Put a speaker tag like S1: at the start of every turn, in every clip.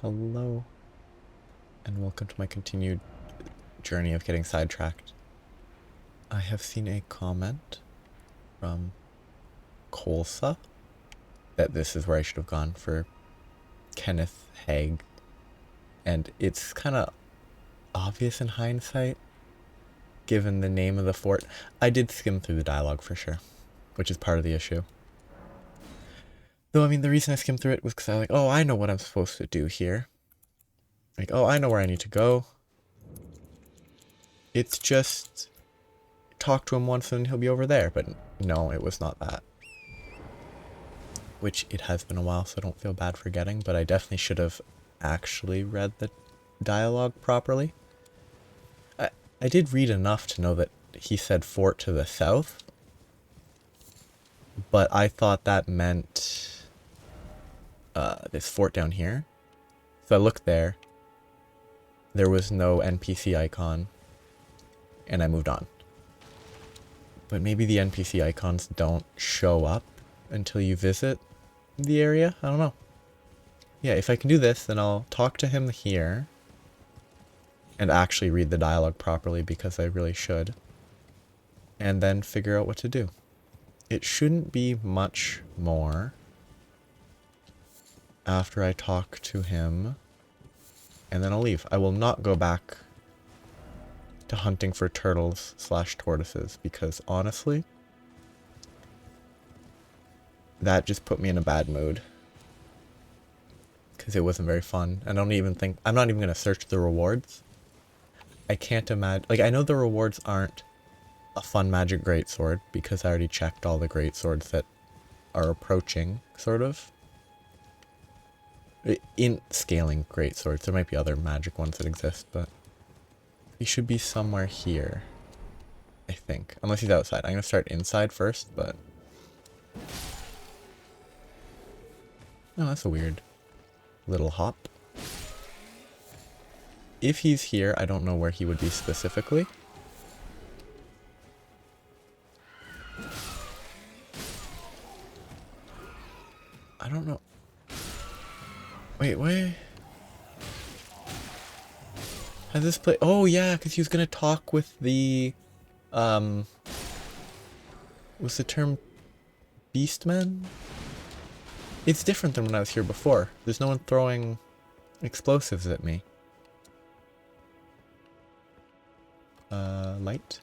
S1: Hello, and welcome to my continued journey of getting sidetracked. I have seen a comment from Kolsa that this is where I should have gone for Kenneth Haight, and it's kind of obvious in hindsight, given the name of the fort. I did skim through the dialogue for sure, which is part of the issue. Though, I mean, the reason I skimmed through it was because I was like, oh, I know what I'm supposed to do here. Like, oh, I know where I need to go. It's just talk to him once and he'll be over there. But no, it was not that. Which it has been a while, so I don't feel bad forgetting, but I definitely should have actually read the dialogue properly. I did read enough to know that he said fort to the south, but I thought that meant this fort down here. So I looked there. There was no NPC icon, and I moved on. But maybe the NPC icons don't show up until you visit the area? I don't know. Yeah, if I can do this, then I'll talk to him here and actually read the dialogue properly because I really should. And then figure out what to do. It shouldn't be much more after I talk to him, and then I'll leave. I will not go back to hunting for turtles / tortoises because honestly, that just put me in a bad mood. Because it wasn't very fun. I don't even think, I'm not even going to search the rewards. I can't imagine, like, I know the rewards aren't a fun magic greatsword because I already checked all the greatswords that are approaching, sort of. In scaling greatswords, there might be other magic ones that exist, but he should be somewhere here, I think. Unless he's outside. I'm going to start inside first, but... Oh, that's a weird little hop. If he's here, I don't know where he would be specifically. I don't know. Wait. Has this play? Oh yeah, because he was gonna talk with the, what's the term? Beastmen? It's different than when I was here before. There's no one throwing explosives at me. Light?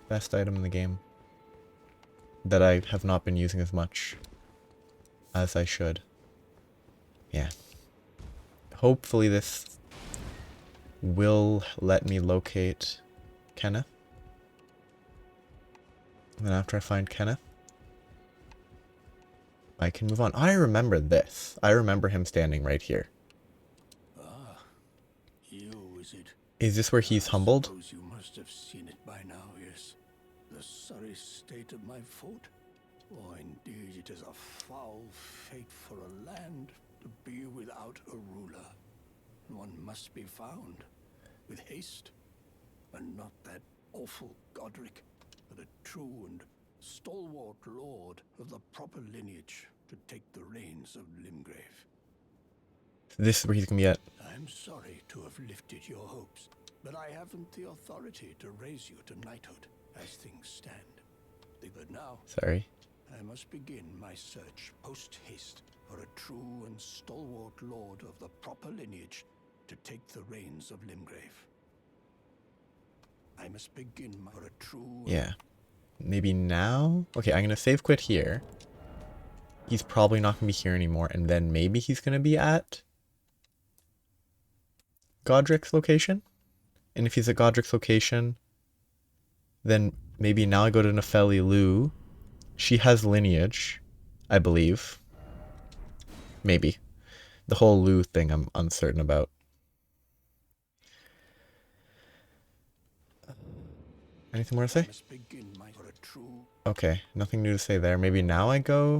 S1: Best item in the game. That I have not been using as much as I should. Yeah. Hopefully this will let me locate Kenneth. And then after I find Kenneth, I can move on. I remember this. I remember him standing right here.
S2: Ah, you, is it?
S1: Is this where he's humbled?
S2: I suppose you must have seen it by now, yes. The sorry state of my fort. Oh, indeed, it is a foul fate for a land to be without a ruler. One must be found with haste, and not that awful Godric, but a true and stalwart lord of the proper lineage to take the reins of Limgrave.
S1: This is where he's gonna be at.
S2: I'm sorry to have lifted your hopes, but I haven't the authority to raise you to knighthood as things stand. But now,
S1: Sorry.
S2: I must begin my search post-haste for a true and stalwart lord of the proper lineage to take the reins of Limgrave. I must begin for a true...
S1: Yeah. Maybe now? Okay, I'm gonna save quit here. He's probably not gonna be here anymore, and then maybe he's gonna be at Godric's location? And if he's at Godric's location, then maybe now I go to Nefeli Lu. She has lineage, I believe. Maybe. The whole Lu thing I'm uncertain about. Anything more to say? Okay, nothing new to say there. Maybe now I go...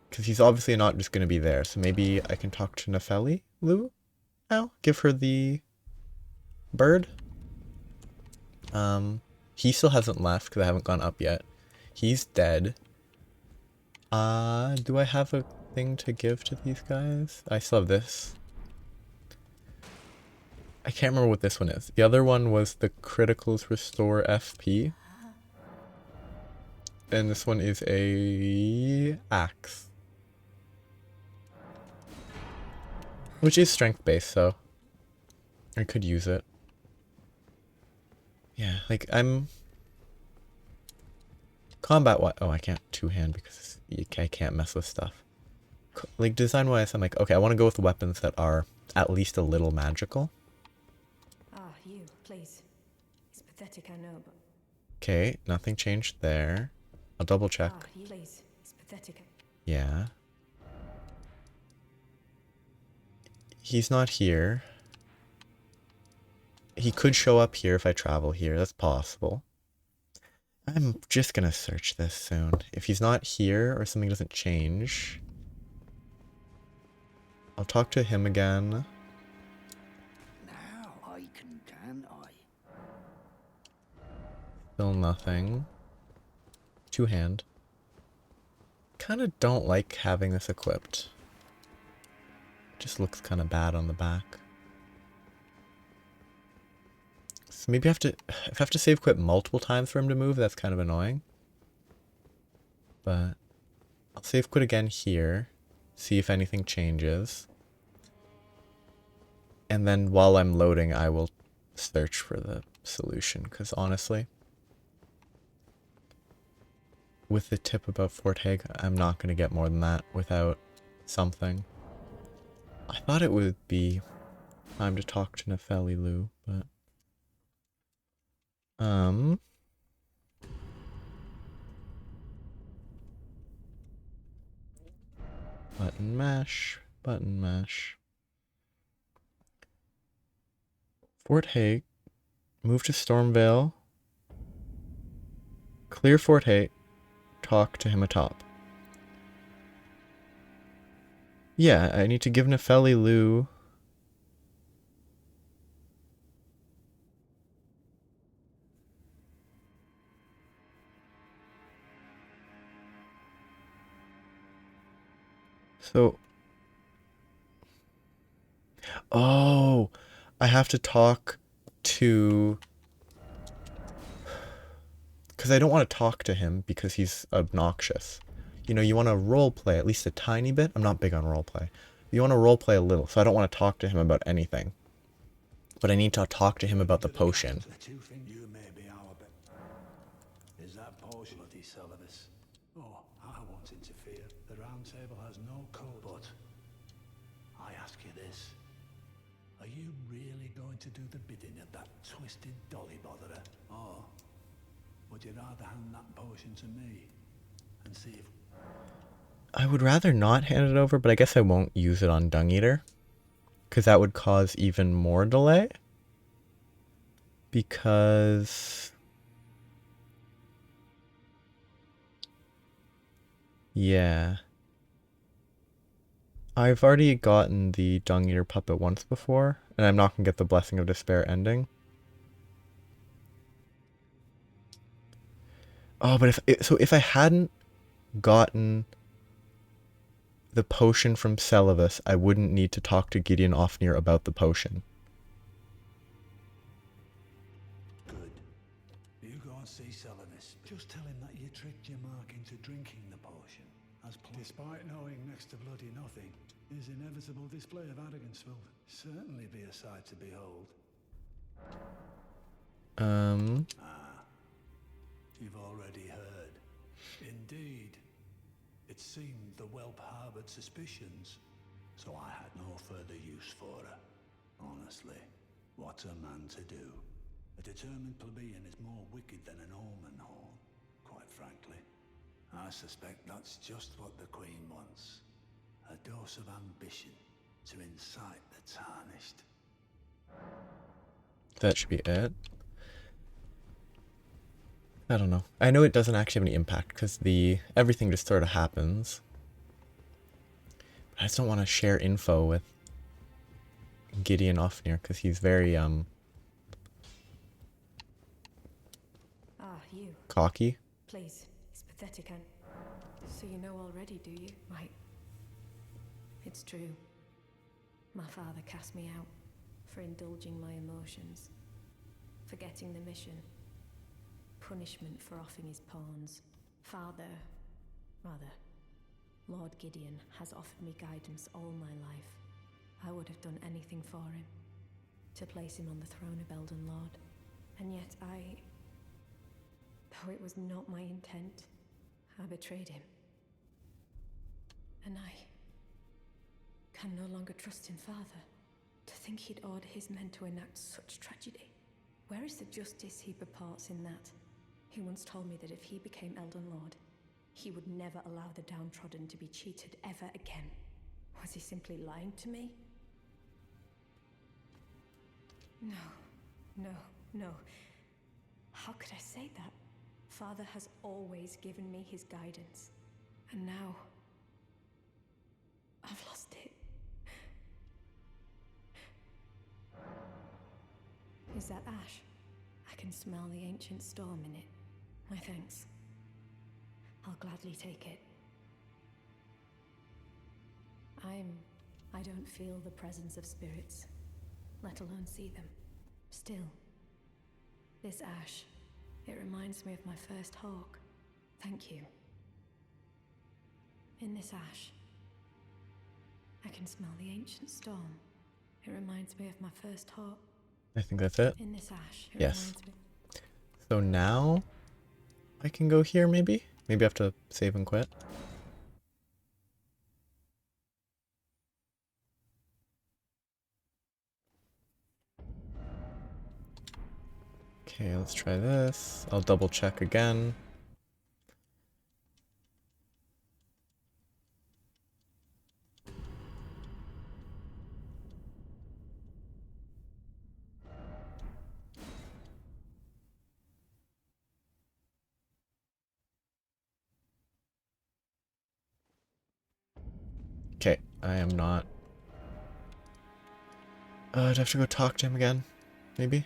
S1: Because he's obviously not just going to be there. So maybe I can talk to Nefeli Lu now? Give her the bird? He still hasn't left because I haven't gone up yet. He's dead. Do I have a thing to give to these guys? I still have this. I can't remember what this one is. The other one was the criticals restore FP. And this one is a axe. Which is strength based, so I could use it. Yeah, like I'm combat what? Oh, I can't two-hand because I can't mess with stuff. Like design-wise, I'm like, okay, I want to go with weapons that are at least a little magical.
S3: Ah, you, please. It's pathetic, I know, but...
S1: Okay, nothing changed there. I'll double check.
S3: Ah, you, please. It's pathetic.
S1: Yeah. He's not here. He could show up here if I travel here. That's possible. I'm just gonna search this soon. If he's not here or something doesn't change, I'll talk to him again.
S2: Now I can I?
S1: Still nothing. Two-hand. Kinda don't like having this equipped. Just looks kinda bad on the back. So maybe if I have to save quit multiple times for him to move, that's kind of annoying. But I'll save quit again here, see if anything changes. And then while I'm loading, I will search for the solution, because honestly, with the tip about Fort Hague, I'm not going to get more than that without something. I thought it would be time to talk to Nefeli Lou, but... Button mash, button mash. Fort Hague, move to Stormvale, clear Fort Hague, talk to him atop. Yeah, I need to give Nefeli Lou... So... Oh! I have to talk to... Because I don't want to talk to him because he's obnoxious. You know, you want to roleplay at least a tiny bit. I'm not big on roleplay. You want to roleplay a little, so I don't want to talk to him about anything. But I need to talk to him about the potion.
S2: Is that potion bloody Celivis? Oh, I won't interfere. The round table has no code. But I ask you this. Are you really going to do the bidding of that twisted dolly botherer? Or would you rather hand that potion to me and see if...
S1: I would rather not hand it over, but I guess I won't use it on Dung Eater. Because that would cause even more delay. Because... yeah. I've already gotten the Dung Eater puppet once before, and I'm not going to get the Blessing of Despair ending. Oh, but if I hadn't gotten the potion from Celivis, I wouldn't need to talk to Gideon Ofnir about the potion.
S2: Good. You go and see Celivis. Just tell him that you tricked your mark into drinking the potion. As despite knowing next to bloody nothing, his inevitable display of arrogance will certainly be a sight to behold. You've already heard. Indeed. It seemed the whelp harbored suspicions, so I had no further use for her. Honestly, what a man to do. A determined plebeian is more wicked than an omen horn, quite frankly. I suspect that's just what the Queen wants. A dose of ambition to incite the tarnished.
S1: That should be it. I don't know. I know it doesn't actually have any impact because everything just sort of happens. But I just don't want to share info with Gideon Ofnir because he's very
S3: Ah, you.
S1: cocky.
S3: Please. It's pathetic, and... So you know already, do you? Right. It's true. My father cast me out for indulging my emotions, forgetting the mission, punishment for offing his pawns. Lord Gideon has offered me guidance all my life. I would have done anything for him, to place him on the throne of Elden Lord. And yet though it was not my intent, I betrayed him. And I can no longer trust in Father. To think he'd order his men to enact such tragedy. Where is the justice he purports in that? He once told me that if he became Elden Lord, he would never allow the downtrodden to be cheated ever again. Was he simply lying to me? No. How could I say that? Father has always given me his guidance. And now, I've lost it. Is that ash? I can smell the ancient storm in it. My thanks. I'll gladly take it. I don't feel the presence of spirits, let alone see them. Still, this ash, it reminds me of my first hawk. Thank you. In this ash, I can smell the ancient storm. It reminds me of my first hawk.
S1: I think that's it.
S3: In this ash, it
S1: Yes.
S3: reminds me.
S1: So now I can go here maybe? Maybe I have to save and quit. Okay, let's try this. I'll double check again. Okay, I am not. I'd have to go talk to him again, maybe?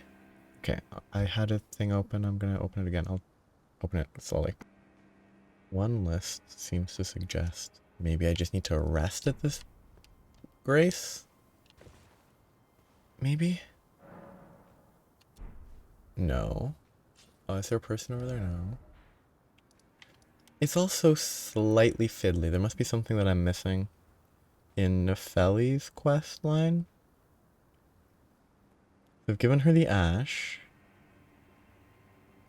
S1: Okay, I had a thing open. I'm gonna open it again. I'll open it slowly. One list seems to suggest maybe I just need to rest at this grace? Maybe? No. Oh, is there a person over there? No. It's also slightly fiddly. There must be something that I'm missing in Nefeli's quest line. They've given her the ash.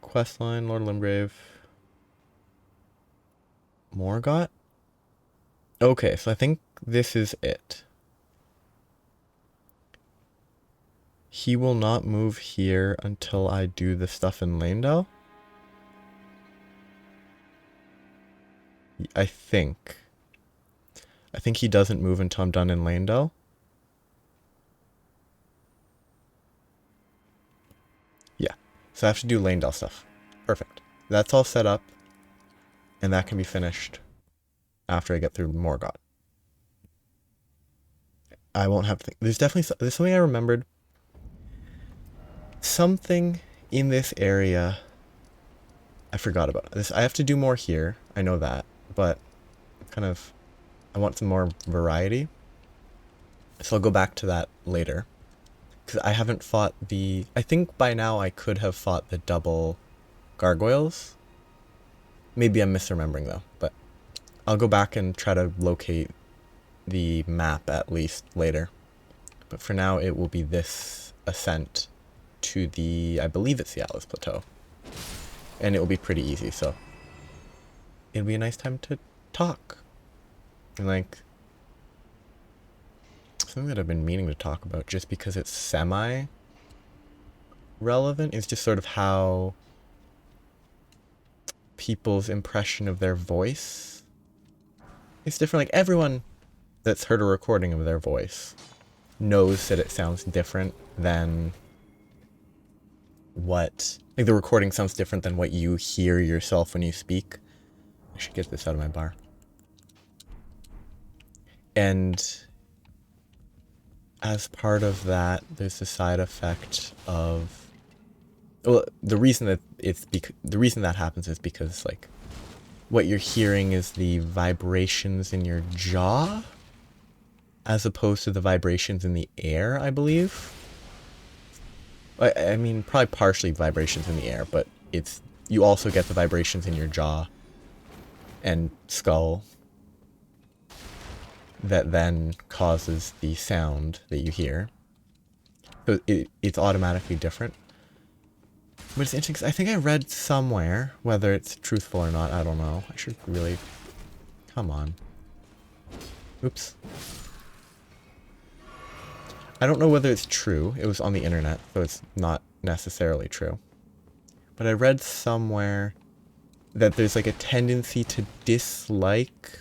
S1: Questline, Lord Limgrave. Morgott? Okay, so I think this is it. He will not move here until I do the stuff in Landau. I think he doesn't move until I'm done in Landau. Yeah, so I have to do Landau stuff. Perfect. That's all set up, and that can be finished after I get through Morgott. I won't have to think. There's something I remembered. Something in this area I forgot about. This I have to do more here. I know that, but kind of I want some more variety. So I'll go back to that later. Because I haven't fought the... I think by now I could have fought the double gargoyles. Maybe I'm misremembering though, but I'll go back and try to locate the map at least later. But for now it will be this ascent to the... I believe it's the Atlus Plateau. And it will be pretty easy, so... It'll be a nice time to talk. And like... Something that I've been meaning to talk about, just because it's semi-relevant, is just sort of how people's impression of their voice is different. Like, everyone that's heard a recording of their voice knows that it sounds different than what... Like, the recording sounds different than what you hear yourself when you speak. I should get this out of my bar. And... as part of that, there's the side effect of, well, the reason that happens is because, like, what you're hearing is the vibrations in your jaw, as opposed to the vibrations in the air, I believe. I mean, probably partially vibrations in the air, but you also get the vibrations in your jaw and skull that then causes the sound that you hear. So it's automatically different. But it's interesting, 'cause I think I read somewhere, whether it's truthful or not, I don't know. I should really... Come on. Oops. I don't know whether it's true. It was on the internet, so it's not necessarily true. But I read somewhere that there's like a tendency to dislike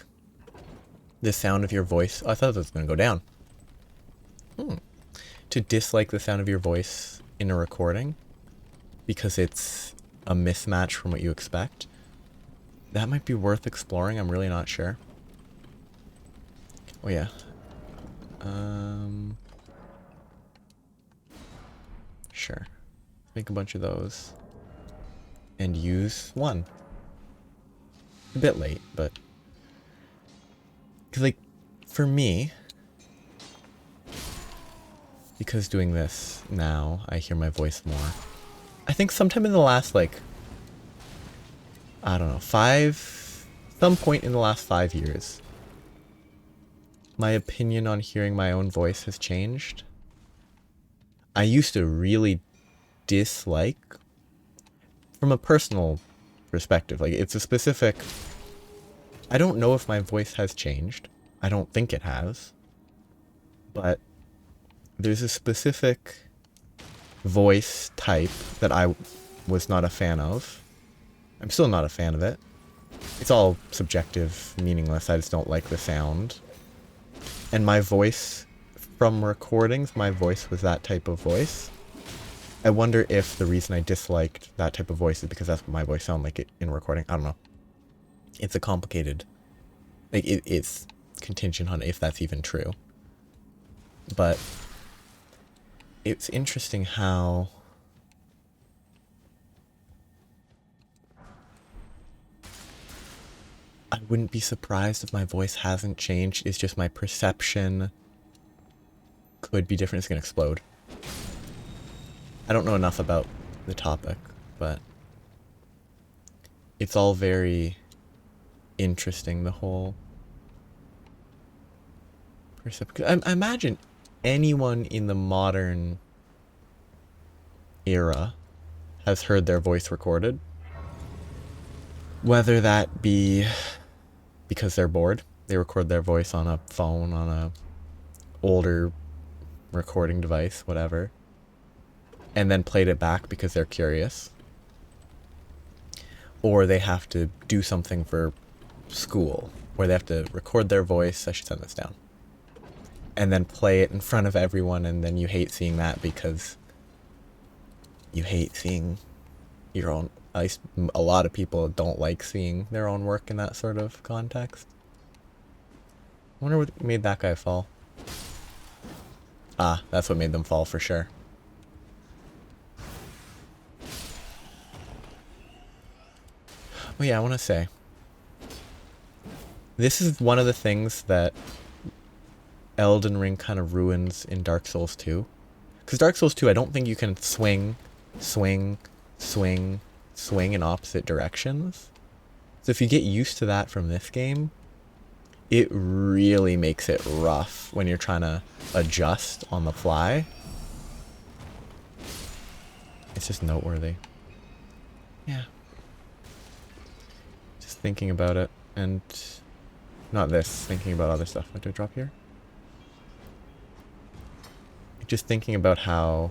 S1: the sound of your voice. Oh, I thought it was going to go down. To dislike the sound of your voice in a recording because it's a mismatch from what you expect. That might be worth exploring. I'm really not sure. Oh yeah. Sure. Make a bunch of those. And use one. A bit late, but... Because, like, for me... Because doing this now, I hear my voice more. I think sometime in the last, like... I don't know, some point in the last 5 years, my opinion on hearing my own voice has changed. I used to really dislike, from a personal perspective, like it's a specific, I don't know if my voice has changed. I don't think it has. But there's a specific voice type that I was not a fan of. I'm still not a fan of it. It's all subjective, meaningless. I just don't like the sound. And my voice, from recordings, my voice was that type of voice. I wonder if the reason I disliked that type of voice is because that's what my voice sounded like in recording. I don't know. It's a complicated... Like, it's contingent on if that's even true. But it's interesting how... I wouldn't be surprised if my voice hasn't changed. It's just my perception could be different. It's going to explode. I don't know enough about the topic, but it's all very interesting, the whole perception. I imagine anyone in the modern era has heard their voice recorded. Whether that be because they're bored, they record their voice on a phone, on a older recording device, whatever, and then played it back because they're curious. Or they have to do something for school, where they have to record their voice, I should send this down, and then play it in front of everyone, and then you hate seeing that because you hate seeing your own... a lot of people don't like seeing their own work in that sort of context. I wonder what made that guy fall. Ah, that's what made them fall for sure. Well, yeah, I want to say, this is one of the things that Elden Ring kind of ruins in Dark Souls 2. Because Dark Souls 2, I don't think you can swing in opposite directions. So if you get used to that from this game, it really makes it rough when you're trying to adjust on the fly. It's just noteworthy. Yeah. Just thinking about it, and not this, thinking about other stuff. What do I drop here? Just thinking about how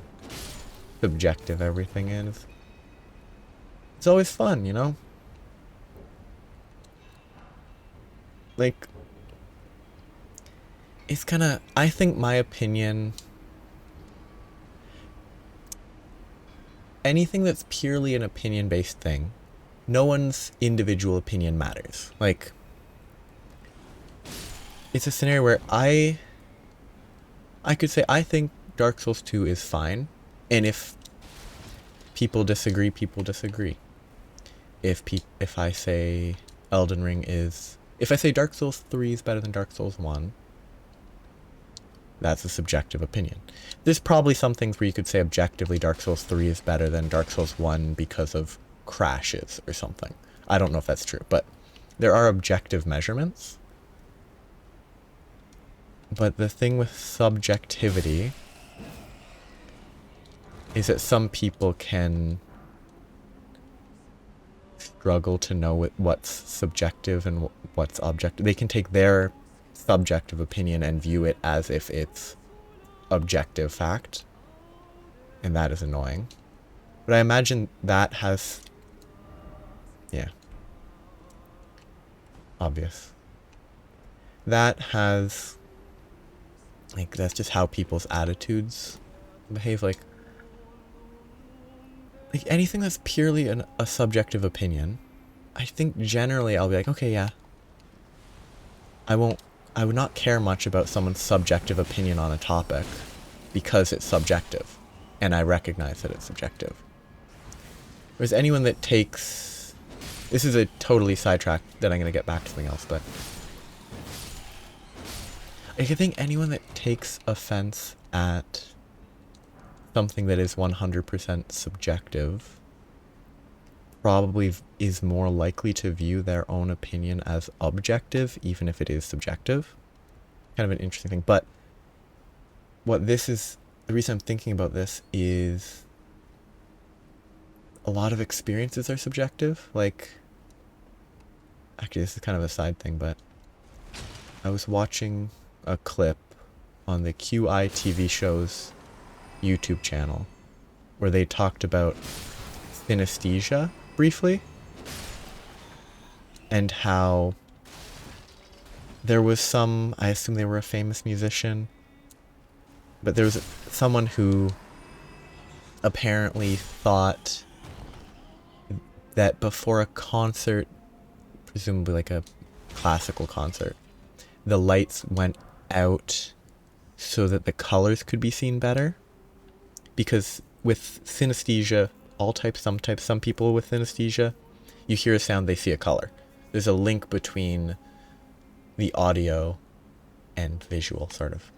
S1: subjective everything is. It's always fun, you know? Like, it's kinda... I think my opinion... Anything that's purely an opinion-based thing, no one's individual opinion matters. Like, it's a scenario where I could say, I think Dark Souls 2 is fine, and if people disagree, people disagree. If I say Elden Ring is... If I say Dark Souls 3 is better than Dark Souls 1, that's a subjective opinion. There's probably some things where you could say objectively Dark Souls 3 is better than Dark Souls 1 because of crashes or something. I don't know if that's true, but there are objective measurements. But the thing with subjectivity is that some people can struggle to know what's subjective and what's objective. They can take their subjective opinion and view it as if it's objective fact, and that is annoying. But I imagine that has... yeah. Obvious. That has... like, that's just how people's attitudes behave. Like anything that's purely a subjective opinion, I think generally I'll be like, okay, yeah. I would not care much about someone's subjective opinion on a topic because it's subjective, and I recognize that it's subjective. Whereas anyone that takes... this is a totally sidetrack that I'm going to get back to something else, but I think anyone that takes offense at something that is 100% subjective probably is more likely to view their own opinion as objective, even if it is subjective. Kind of an interesting thing. But what this is, the reason I'm thinking about this is a lot of experiences are subjective. Like, actually this is kind of a side thing, but I was watching a clip on the QI TV show's YouTube channel where they talked about synesthesia briefly, and how there was some, I assume they were a famous musician, but there was someone who apparently thought that before a concert, presumably like a classical concert, the lights went out so that the colors could be seen better. Because with synesthesia, all types, some people with synesthesia, you hear a sound, they see a color. There's a link between the audio and visual, sort of.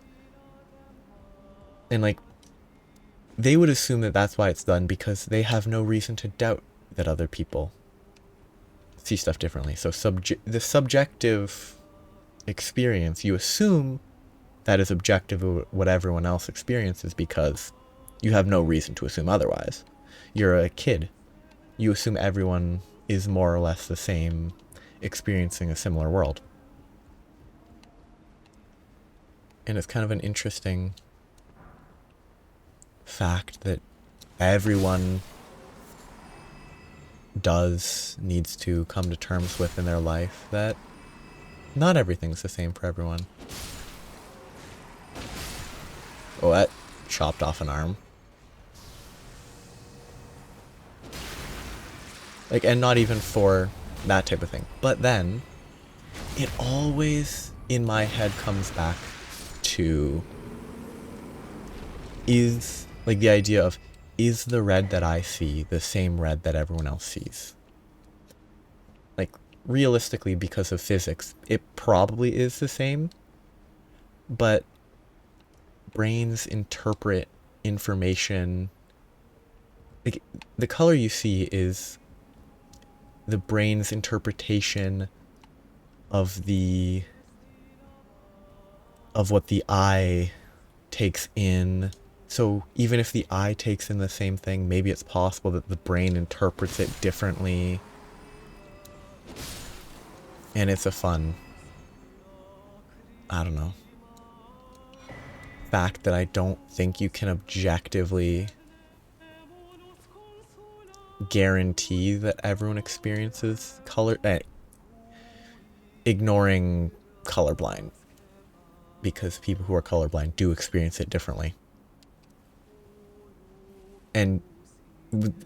S1: And like, they would assume that that's why it's done, because they have no reason to doubt that other people see stuff differently. So the subjective experience, you assume that is objective of what everyone else experiences because you have no reason to assume otherwise. You're a kid. You assume everyone is more or less the same, experiencing a similar world. And it's kind of an interesting fact that everyone needs to come to terms with in their life, that not everything's the same for everyone. Oh, that chopped off an arm. Like, and not even for that type of thing. But then, it always, in my head, comes back to, is, like, the idea of, is the red that I see the same red that everyone else sees? Like, realistically, because of physics, it probably is the same, but brains interpret information, like, the color you see is the brain's interpretation of what the eye takes in. So even if the eye takes in the same thing, maybe it's possible that the brain interprets it differently. And it's a fun, I don't know, fact that I don't think you can objectively guarantee that everyone experiences color, ignoring colorblind, because people who are colorblind do experience it differently. And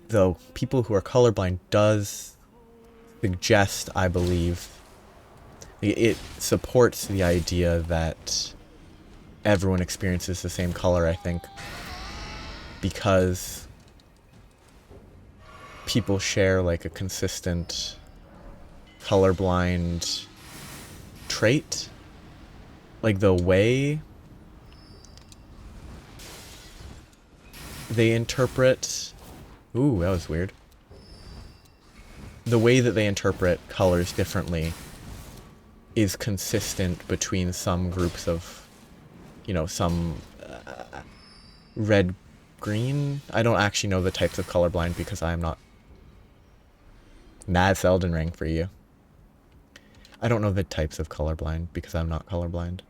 S1: though people who are colorblind does suggest, I believe, it supports the idea that everyone experiences the same color, I think, because people share like a consistent colorblind trait. Like the way they interpret... Ooh, that was weird. The way that they interpret colors differently is consistent between some groups of, you know, some red, green. I don't actually know the types of colorblind because I am not... That's Elden Ring for you. I don't know the types of colorblind because I'm not colorblind.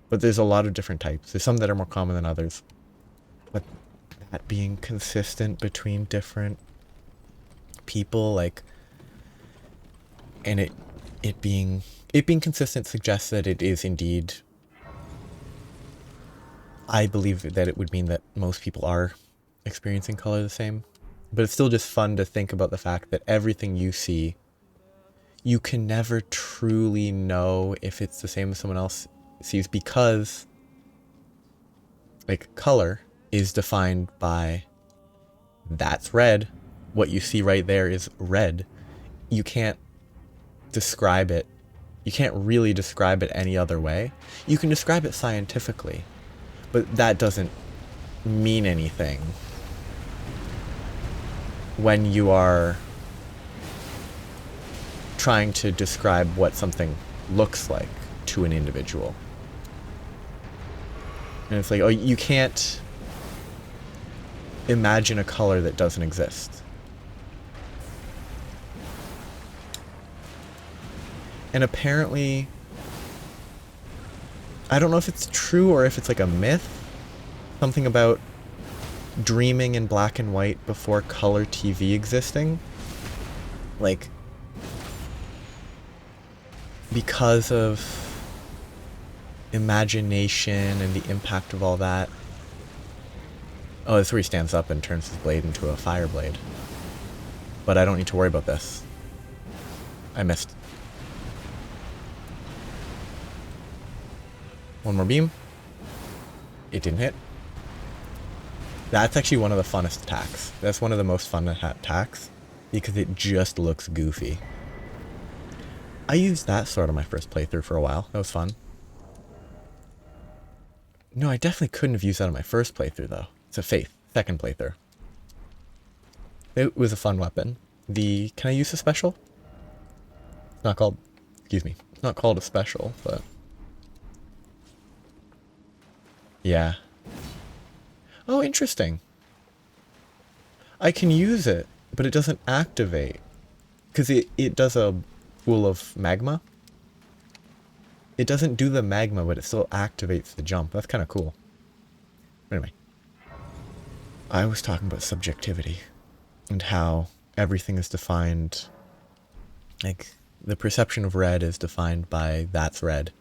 S1: But there's a lot of different types. There's some that are more common than others. But that being consistent between different people, like... And it being consistent suggests that it is indeed... I believe that it would mean that most people are experiencing color the same. But it's still just fun to think about the fact that everything you see, you can never truly know if it's the same as someone else sees, because like color is defined by that's red. What you see right there is red. You can't describe it. You can't really describe it any other way. You can describe it scientifically, but that doesn't mean anything when you are trying to describe what something looks like to an individual. And it's like, oh, you can't imagine a color that doesn't exist. And apparently, I don't know if it's true or if it's like a myth, something about dreaming in black and white before color TV existing. Like, because of imagination and the impact of all that. Oh, that's where he stands up and turns his blade into a fire blade. But I don't need to worry about this. I missed. One more beam. It didn't hit. That's actually one of the funnest attacks. That's one of the most fun attacks because it just looks goofy. I used that sword on my first playthrough for a while. That was fun. No, I definitely couldn't have used that on my first playthrough though. It's a Faith. Second playthrough. It was a fun weapon. Can I use a special? It's not called... Excuse me. It's not called a special, but... Yeah. Oh, interesting. I can use it, but it doesn't activate. Because it does a pool of magma. It doesn't do the magma, but it still activates the jump. That's kind of cool. Anyway. I was talking about subjectivity. And how everything is defined... Like, the perception of red is defined by that's red.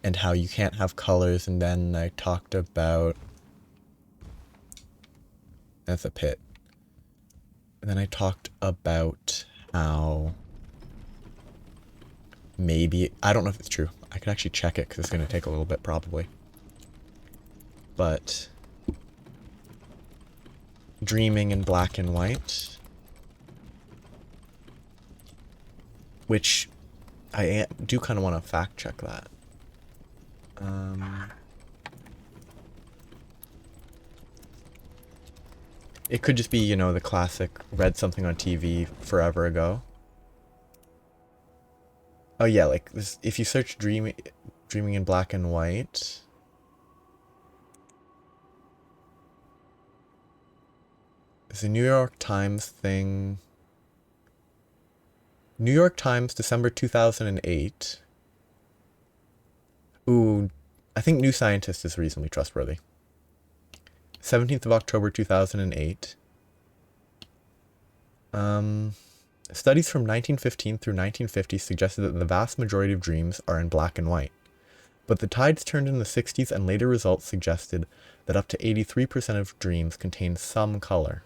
S1: And how you can't have colors, and then I talked about... That's a pit. And then I talked about how... Maybe... I don't know if it's true. I could actually check it, because it's going to take a little bit, probably. But... Dreaming in black and white. Which... I do kind of want to fact check that. It could just be, you know, the classic read something on TV forever ago. Oh yeah, like this, if you search dreaming in black and white. It's a New York Times thing. New York Times, December 2008. Ooh, I think New Scientist is reasonably trustworthy. 17th of October 2008. Studies from 1915 through 1950 suggested that the vast majority of dreams are in black and white. But the tides turned in the 60s, and later results suggested that up to 83% of dreams contain some color.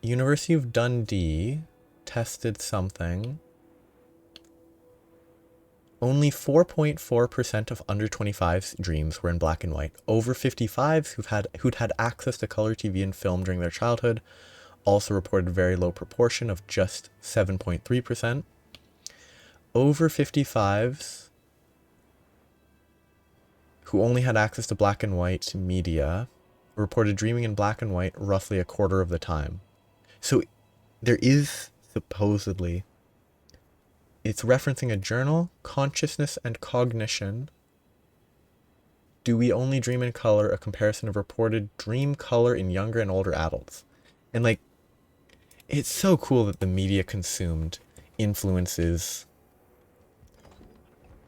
S1: University of Dundee tested something. Only 4.4% of under 25's dreams were in black and white. Over 55's who'd had access to color TV and film during their childhood also reported a very low proportion of just 7.3%. Over 55's who only had access to black and white media reported dreaming in black and white roughly a quarter of the time. So there is supposedly, it's referencing a journal, consciousness and cognition. Do we only dream in color? A comparison of reported dream color in younger and older adults. And like, it's so cool that the media consumed influences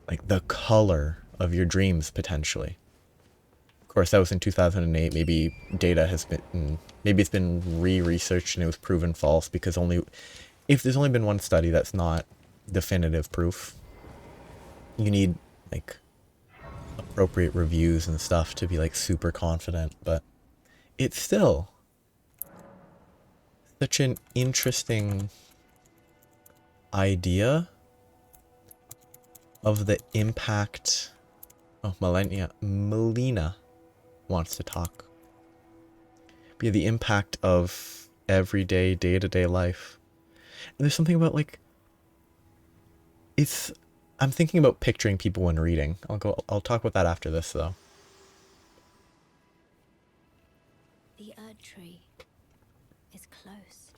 S1: like the color of your dreams potentially. Of course, that was in 2008. Maybe data has been, maybe it's been re-researched and it was proven false because if there's only been one study, that's not definitive proof. You need like appropriate reviews and stuff to be like super confident, but it's still such an interesting idea of the impact. Oh, Melina wants to talk. But yeah, the impact of everyday, day-to-day life. And there's something about like, I'm thinking about picturing people when reading. I'll talk about that after this though.
S4: The Erd tree is close.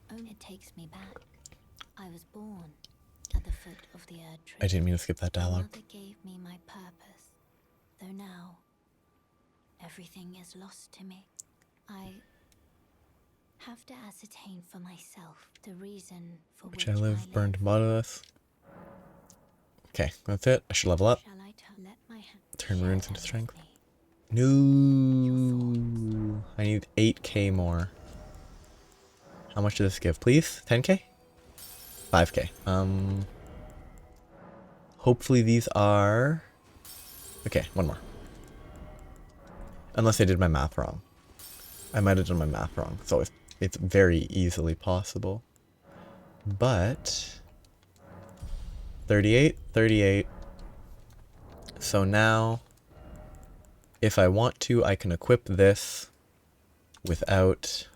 S4: Only it takes me back. I was born at the foot of the Erd tree.
S1: I didn't mean to skip that dialogue.
S4: Mother gave me my purpose, though now everything is lost to me. I have to ascertain for myself the reason for
S1: Which I live, burned modulus. Okay, that's it. I should level up.
S4: Shall I let my
S1: Turn runes into
S4: share
S1: strength.
S4: with me?
S1: No, I need 8k more. How much does this give, please? 10k? 5k. Hopefully these are... Okay, one more. Unless I did my math wrong. I might have done my math wrong. So it's very easily possible. But... 38, 38. So now, if I want to, I can equip this without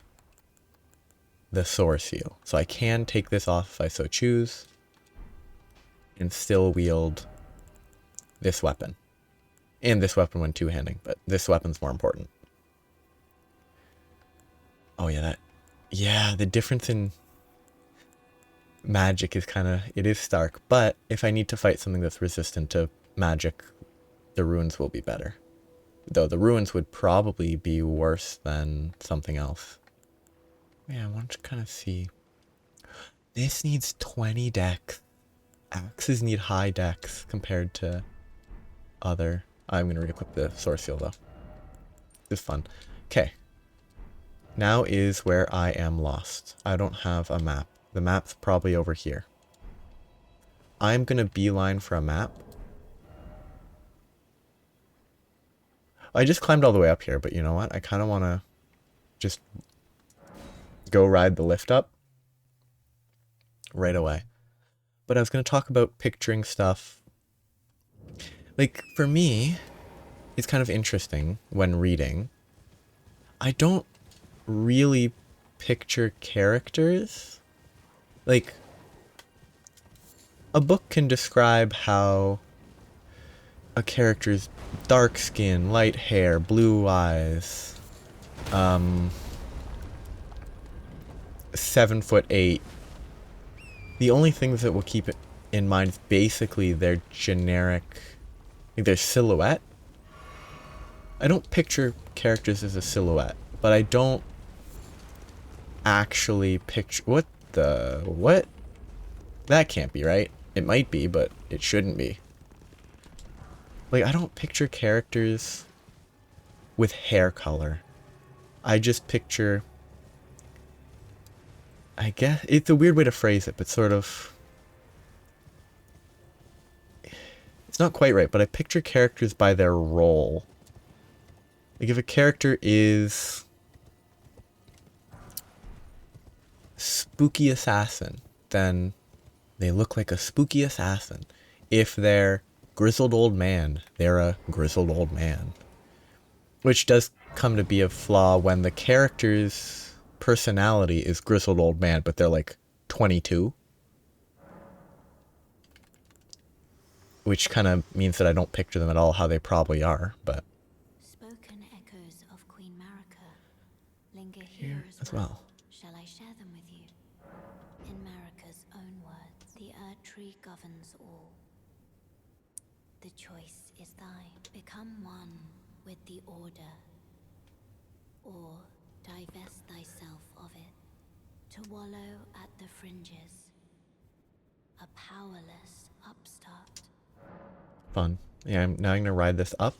S1: the sword seal. So I can take this off if I so choose and still wield this weapon. And this weapon when two-handing, but this weapon's more important. Oh yeah, the difference in magic is it is stark, but if I need to fight something that's resistant to magic, the runes will be better. Though the runes would probably be worse than something else. Yeah, I want to kind of see. This needs 20 dex. Axes need high dex compared to other. I'm going to re-equip the sword seal though. This is fun. Okay. Now is where I am lost. I don't have a map. The map's probably over here. I'm going to beeline for a map. I just climbed all the way up here, but you know what? I kind of want to just go ride the lift up right away. But I was going to talk about picturing stuff. Like, for me, it's kind of interesting when reading. I don't really picture characters. Like, a book can describe how a character's dark skin, light hair, blue eyes, 7'8". The only things that will keep it in mind is basically their generic, like their silhouette. I don't picture characters as a silhouette, but I don't actually picture... What? That can't be right. It might be, but it shouldn't be. Like, I don't picture characters with hair color. I just picture... I guess it's a weird way to phrase it, but sort of... It's not quite right, but I picture characters by their role. Like, if a character is... spooky assassin, then they look like a spooky assassin. if they're grizzled old man, they're a grizzled old man. Which does come to be a flaw when the character's personality is grizzled old man, but they're like 22. Which kind of means that I don't picture them at all how they probably are, but...
S4: Spoken echoes of Queen Marika linger here as
S1: well.
S4: well. Shall I share them with you? In Marika's own words, the Earth Tree governs all. The choice is thine. Become one with the Order, or divest thyself of it, to wallow at the fringes, a powerless upstart.
S1: Fun. Yeah, now I'm gonna ride this up.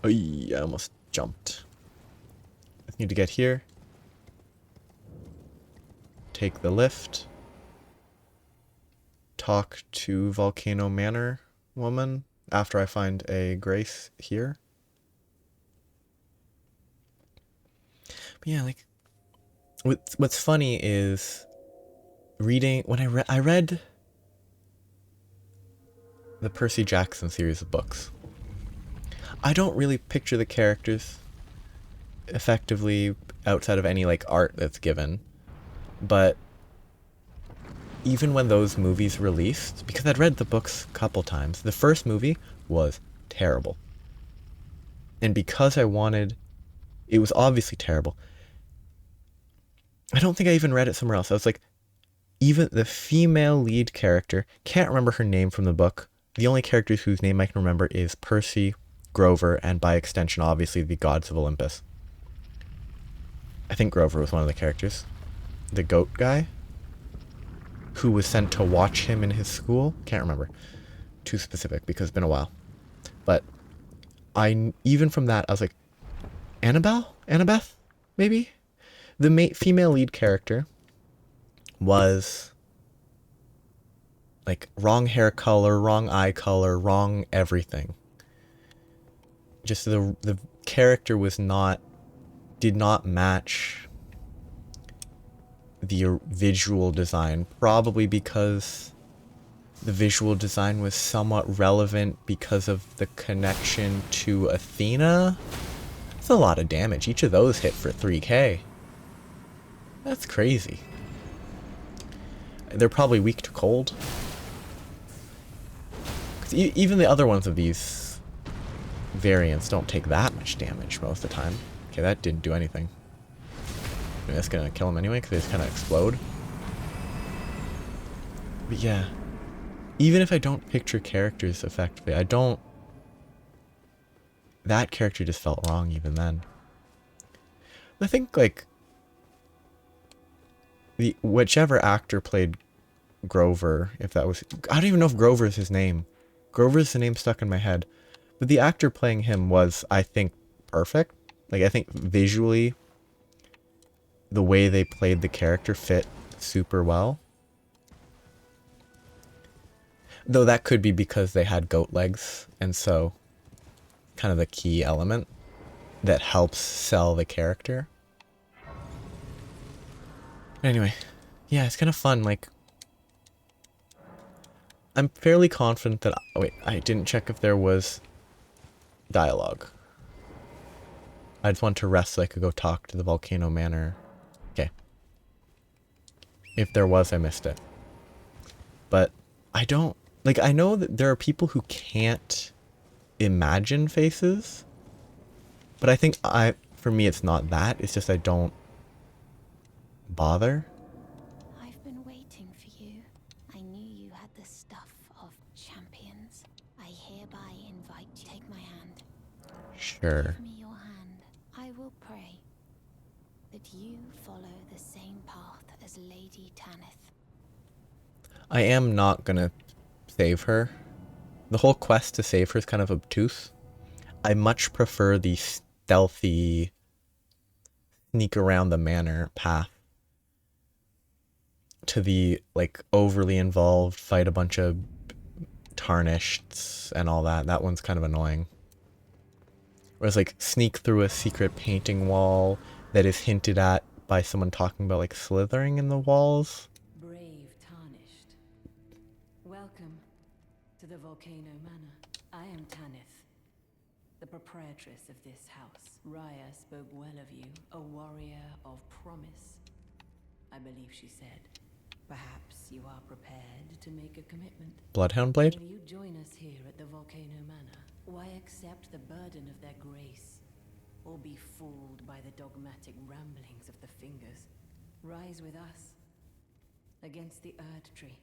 S1: Oh, I almost jumped. I need to get here. Take the lift. Talk to Volcano Manor woman after I find a Grace here. But yeah, like, what's funny is reading, when I read the Percy Jackson series of books, I don't really picture the characters effectively outside of any like art that's given. But even when those movies released, because I'd read the books a couple times, the first movie was terrible. And because it was obviously terrible. I don't think I even read it somewhere else. I was like, even the female lead character, can't remember her name from the book. The only characters whose name I can remember is Percy, Grover, and by extension, obviously, the gods of Olympus. I think Grover was one of the characters. The goat guy, who was sent to watch him in his school. Can't remember. Too specific because it's been a while. But even from that, I was like, Annabeth? Maybe? The female lead character was like wrong hair color, wrong eye color, wrong everything. Just the character did not match the visual design, probably because the visual design was somewhat relevant because of the connection to Athena. That's a lot of damage. Each of those hit for 3k. That's crazy. They're probably weak to cold. 'Cause even the other ones of these variants don't take that much damage most of the time. Okay, that didn't do anything. I mean, that's gonna kill him anyway, because they just kind of explode. But yeah, even if I don't picture characters effectively, that character just felt wrong even then. I think, like, whichever actor played Grover, if that was... I don't even know if Grover is his name. Grover's the name stuck in my head. But the actor playing him was, I think, perfect. Like, I think visually, the way they played the character fit super well. Though that could be because they had goat legs, and so kind of the key element that helps sell the character. Anyway, yeah, it's kind of fun. Like, I'm fairly confident that... Oh, wait, I didn't check if there was dialogue. I just want to rest so I could go talk to the Volcano Manor. Okay. If there was, I missed it. But I don't... Like, I know that there are people who can't imagine faces. But I think for me, it's not that. It's just I don't bother.
S4: I've been waiting for you. I knew you had the stuff of champions. I hereby invite you. Take my hand.
S1: Sure.
S4: Give me your hand. I will pray that you follow the same path as Lady Tanith.
S1: I am not gonna save her. The whole quest to save her is kind of obtuse. I much prefer the stealthy sneak around the manor path to the, like, overly involved, fight a bunch of tarnished and all that. That one's kind of annoying. Whereas, like, sneak through a secret painting wall that is hinted at by someone talking about, like, slithering in the walls.
S3: Brave tarnished.
S5: to the Volcano Manor. I am Tanith, the proprietress of this house. Raya spoke well of you, a warrior of promise. I believe she said, perhaps you are prepared to make a commitment.
S1: Bloodhound Blade?
S5: Will you join us here at the Volcano Manor? Why accept the burden of their grace? Or be fooled by the dogmatic ramblings of the Fingers? Rise with us, against the Erd Tree.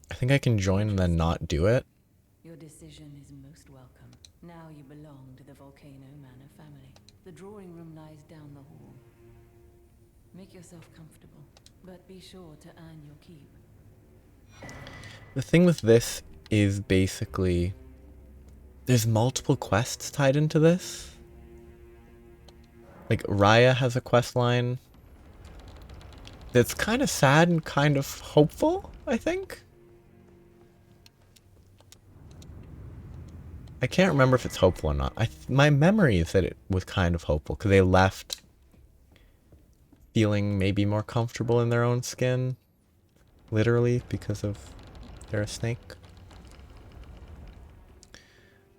S1: I think I can join and then not do it.
S5: Your decision is most welcome. Now you belong to the Volcano Manor family. The drawing room lies down the hall. Make yourself comfortable, but be sure to earn your keep.
S1: The thing with this is basically there's multiple quests tied into this. Like Raya has a quest line that's kind of sad and kind of hopeful, I think. I can't remember if it's hopeful or not. My memory is that it was kind of hopeful because they left feeling maybe more comfortable in their own skin, literally, because of they're a snake.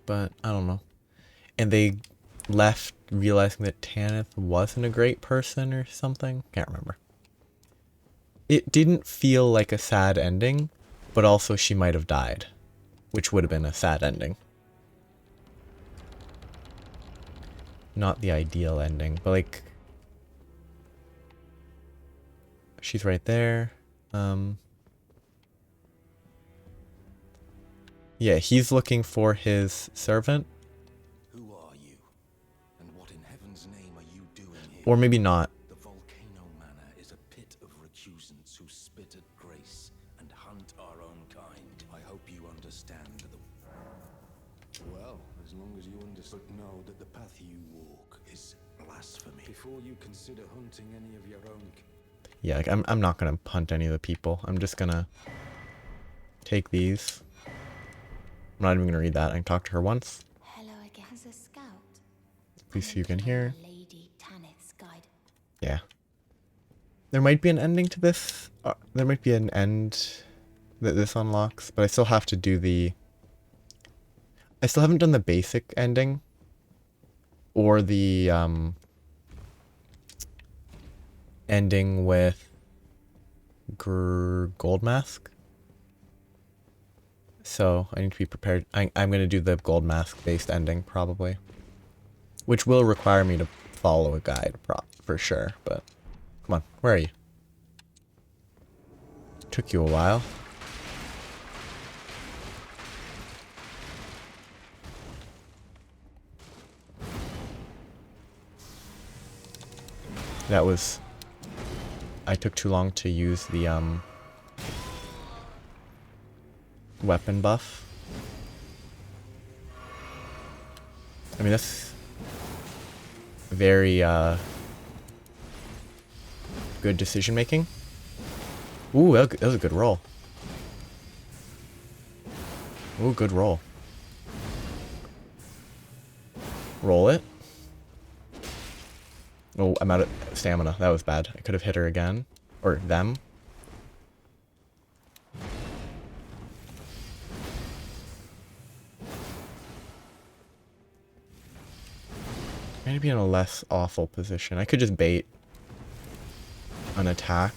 S1: But I don't know. And they left realizing that Tanith wasn't a great person or something. Can't remember. It didn't feel like a sad ending, but also she might have died, which would have been a sad ending. Not the ideal ending, but like she's right there. Yeah, he's looking for his servant.
S2: Who are you? And what in heaven's name are you doing here?
S1: Or maybe not.
S2: The Volcano Manor is a pit of recusants who spit at grace and hunt our own kind. I hope you understand the... Well, as long as you understood, know that the path you walk is blasphemy. Before you consider hunting any of your own...
S1: Yeah, like I'm not gonna hunt any of the people. I'm just gonna take these. I'm not even gonna read that. I can talk to her once.
S4: Hello again. As a scout.
S1: Please see you again here.
S4: Lady Tanith's guide.
S1: Yeah. There might be an ending to this. There might be an end that this unlocks, but I still have to do the... I still haven't done the basic ending. Or the, ending with Gold Mask. So I need to be prepared. I'm going to do the Gold Mask based ending probably, which will require me to follow a guide for sure. But come on, where are you? Took you a while. That was... I took too long to use the weapon buff. I mean, that's very good decision making. Ooh, that was a good roll. Ooh, good roll. Roll it. Oh, I'm out of stamina. That was bad. I could have hit her again. Or them. I need to be in a less awful position. I could just bait an attack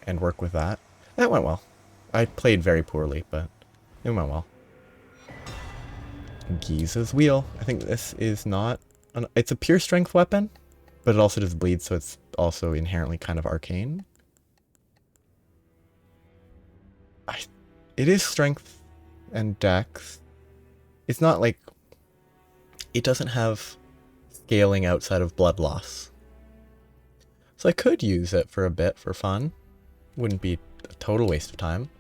S1: and work with that. That went well. I played very poorly, but it went well. Giza's Wheel. I think this is not... it's a pure strength weapon, but it also just bleeds, so it's also inherently kind of arcane. It is strength and dex. It's not like... It doesn't have scaling outside of blood loss. So I could use it for a bit for fun. Wouldn't be a total waste of time.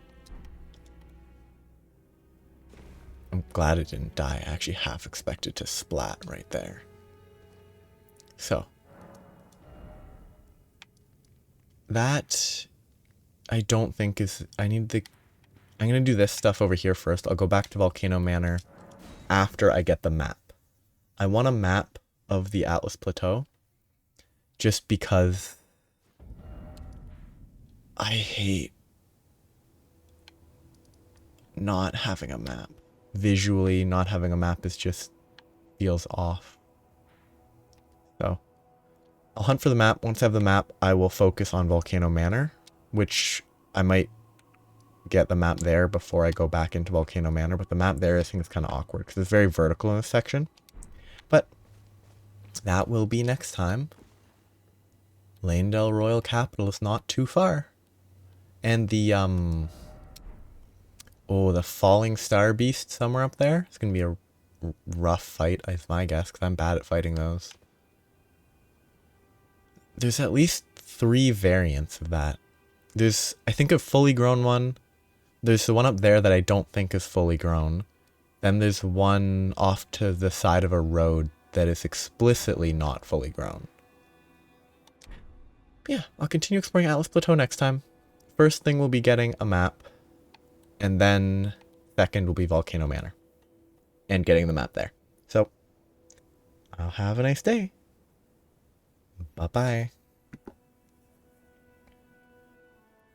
S1: I'm glad it didn't die. I actually half expected to splat right there. So. That I don't think is... I'm going to do this stuff over here first. I'll go back to Volcano Manor after I get the map. I want a map of the Atlus Plateau. Just because I hate not having a map. Visually, not having a map is just feels off. So I'll hunt for the map. Once I have the map, I will focus on Volcano Manor, which I might get the map there before I go back into Volcano Manor. But the map there I think is kind of awkward because it's very vertical in this section. But that will be next time. Lanedale Royal Capital is not too far. And the the Falling Star Beast somewhere up there. It's going to be a rough fight, is my guess, because I'm bad at fighting those. There's at least 3 variants of that. There's, I think, a fully grown one. There's the one up there that I don't think is fully grown. Then there's one off to the side of a road that is explicitly not fully grown. But yeah, I'll continue exploring Atlus Plateau next time. First thing will be getting a map. And then second will be Volcano Manor. And getting the map there. So, I'll have a nice day. Bye-bye.